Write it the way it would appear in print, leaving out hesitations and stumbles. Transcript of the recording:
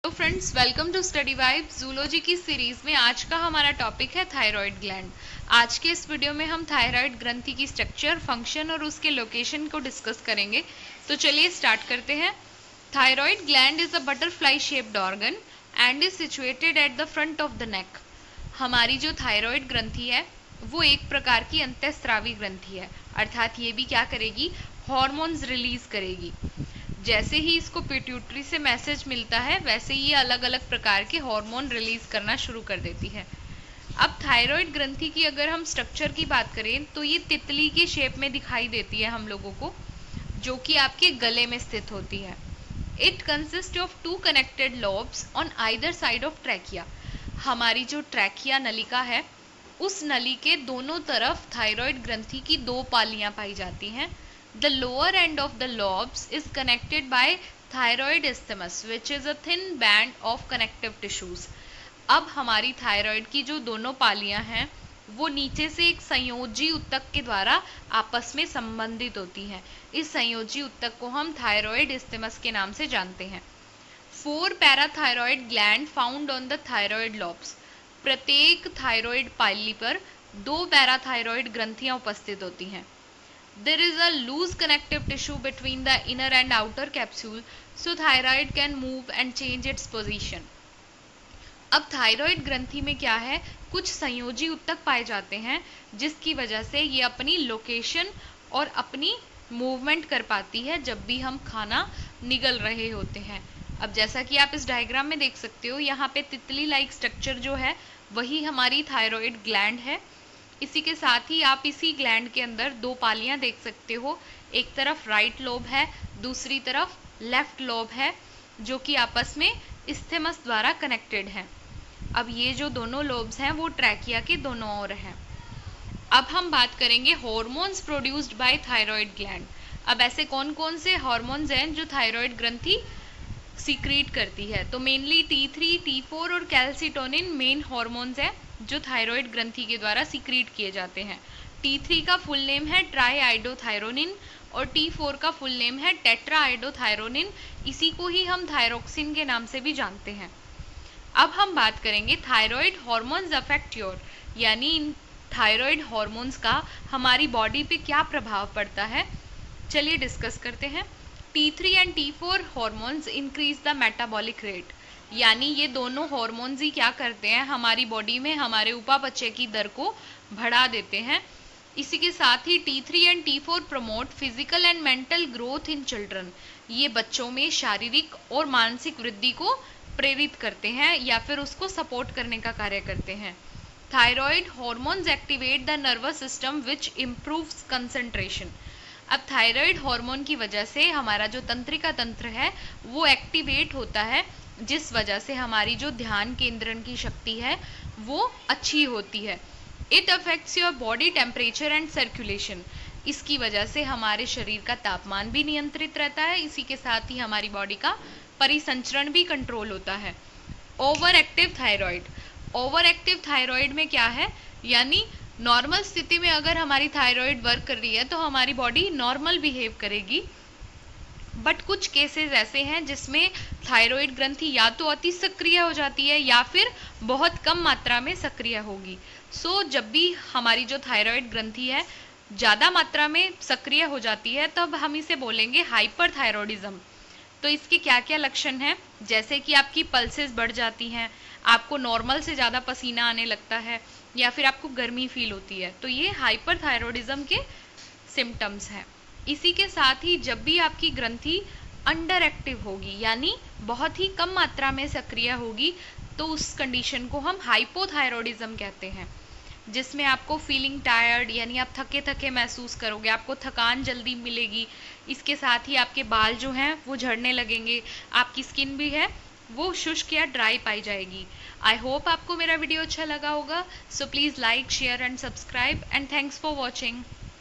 तो friends, welcome to study vibe zoology की series में आज का हमारा टॉपिक है थायराइड ग्लैंड। आज के इस वीडियो में हम थायराइड ग्रंथि की स्ट्रक्चर, फंक्शन और उसके लोकेशन को डिस्कस करेंगे। तो चलिए स्टार्ट करते हैं। Thyroid gland is a butterfly shaped organ and is situated at the front of the neck. हमारी जो थायराइड ग्रंथि है वो एक प्रकार की अंतःस्रावी ग्रंथि है, अर्थात ये भी क्या करेगी, हॉर्मोन्स रिलीज करेगी। जैसे ही इसको पिट्यूटरी से मैसेज मिलता है वैसे ही ये अलग अलग प्रकार के हार्मोन रिलीज करना शुरू कर देती है। अब थायराइड ग्रंथि की अगर हम स्ट्रक्चर की बात करें तो ये तितली के शेप में दिखाई देती है हम लोगों को, जो कि आपके गले में स्थित होती है। It consist of 2 connected lobes on either side of trachea. हमारी जो ट्रैकिया नलिका है उस नली के दोनों तरफ थायराइड ग्रंथि की 2 पालियां पाई जाती हैं। The lower end of the lobes is connected by thyroid isthmus, which is a thin band of connective tissues. अब हमारी थायराइड की जो दोनों पालियां हैं वो नीचे से एक संयोजी ऊतक के द्वारा आपस में संबंधित होती हैं। इस संयोजी ऊतक को हम थायराइड isthmus के नाम से जानते हैं। 4 parathyroid gland found on the thyroid lobes. प्रत्येक थायराइड पाली पर 2 पैराथायरॉयड ग्रंथियां उपस्थित होती हैं। There is a loose connective tissue between the inner and outer capsule, so thyroid can move and change its position. अब थायराइड ग्रंथि में क्या है, कुछ संयोजी ऊतक पाए जाते हैं जिसकी वजह से ये अपनी लोकेशन और अपनी मूवमेंट कर पाती है जब भी हम खाना निगल रहे होते हैं। अब जैसा कि आप इस डायग्राम में देख सकते हो, यहाँ पे तितली लाइक स्ट्रक्चर जो है वही हमारी थायराइड ग्लैंड है। इसी के साथ ही आप इसी ग्लैंड के अंदर 2 पालियां देख सकते हो। एक तरफ राइट लोब है, दूसरी तरफ लेफ्ट लोब है, जो कि आपस में इस्थेमस द्वारा कनेक्टेड है। अब ये जो दोनों लोब्स हैं वो ट्रैकिया के दोनों ओर हैं। अब हम बात करेंगे hormones produced by thyroid gland. अब ऐसे कौन कौन से हॉर्मोन्स हैं जो थायराइड ग्रंथि सीक्रेट करती है? तो मेनली T3, T4 और कैल्सिटोनिन मेन हॉर्मोन्स हैं जो थायराइड ग्रंथि के द्वारा सीक्रेट किए जाते हैं। T3 का फुल नेम है ट्राईआइडोथायरोनिन और T4 का फुल नेम है टेट्राआइडोथायरोनिन। इसी को ही हम थायरोक्सिन के नाम से भी जानते हैं। अब हम बात करेंगे थायराइड हॉर्मोन्स अफेक्ट योर, यानी इन थायराइड हॉर्मोन्स का हमारी बॉडी पे क्या प्रभाव पड़ता है। चलिए डिस्कस करते हैं। T3 and T4 hormones increase the metabolic rate, यानी ये दोनों हॉर्मोन्स ही क्या करते हैं, हमारी बॉडी में हमारे उपापचय की दर को बढ़ा देते हैं। इसी के साथ ही T3 and T4 promote physical and mental growth in children. ये बच्चों में शारीरिक और मानसिक वृद्धि को प्रेरित करते हैं या फिर उसको सपोर्ट करने का कार्य करते हैं। Thyroid hormones activate the nervous system which improves concentration. अब थायराइड हार्मोन की वजह से हमारा जो तंत्रिका तंत्र है वो एक्टिवेट होता है, जिस वजह से हमारी जो ध्यान केंद्रण की शक्ति है वो अच्छी होती है। It affects your body temperature and circulation. इसकी वजह से हमारे शरीर का तापमान भी नियंत्रित रहता है, इसी के साथ ही हमारी बॉडी का परिसंचरण भी कंट्रोल होता है। Over active thyroid. Over active thyroid में क्या है, यानी नॉर्मल स्थिति में अगर हमारी थायराइड वर्क कर रही है तो हमारी बॉडी नॉर्मल बिहेव करेगी, बट कुछ केसेस ऐसे हैं जिसमें थायराइड ग्रंथि या तो अति सक्रिय हो जाती है या फिर बहुत कम मात्रा में सक्रिय होगी। सो जब भी हमारी जो थायराइड ग्रंथि है ज़्यादा मात्रा में सक्रिय हो जाती है तब हम इसे बोलेंगे हाइपरथायरॉयडिज्म। तो इसके क्या क्या लक्षण हैं, जैसे कि आपकी पल्सेस बढ़ जाती हैं, आपको नॉर्मल से ज़्यादा पसीना आने लगता है या फिर आपको गर्मी फील होती है, तो ये हाइपरथायरॉयडिज्म के सिम्टम्स हैं। इसी के साथ ही जब भी आपकी ग्रंथि अंडर एक्टिव होगी, यानी बहुत ही कम मात्रा में सक्रिय होगी, तो उस कंडीशन को हम हाइपोथायरॉयडिज्म कहते हैं, जिसमें आपको फीलिंग टायर्ड, यानी आप थके थके महसूस करोगे, आपको थकान जल्दी मिलेगी। इसके साथ ही आपके बाल जो हैं वो झड़ने लगेंगे, आपकी स्किन भी है वो शुष्क या ड्राई पाई जाएगी। आई होप आपको मेरा वीडियो अच्छा लगा होगा। So please like, share and subscribe and thanks for watching.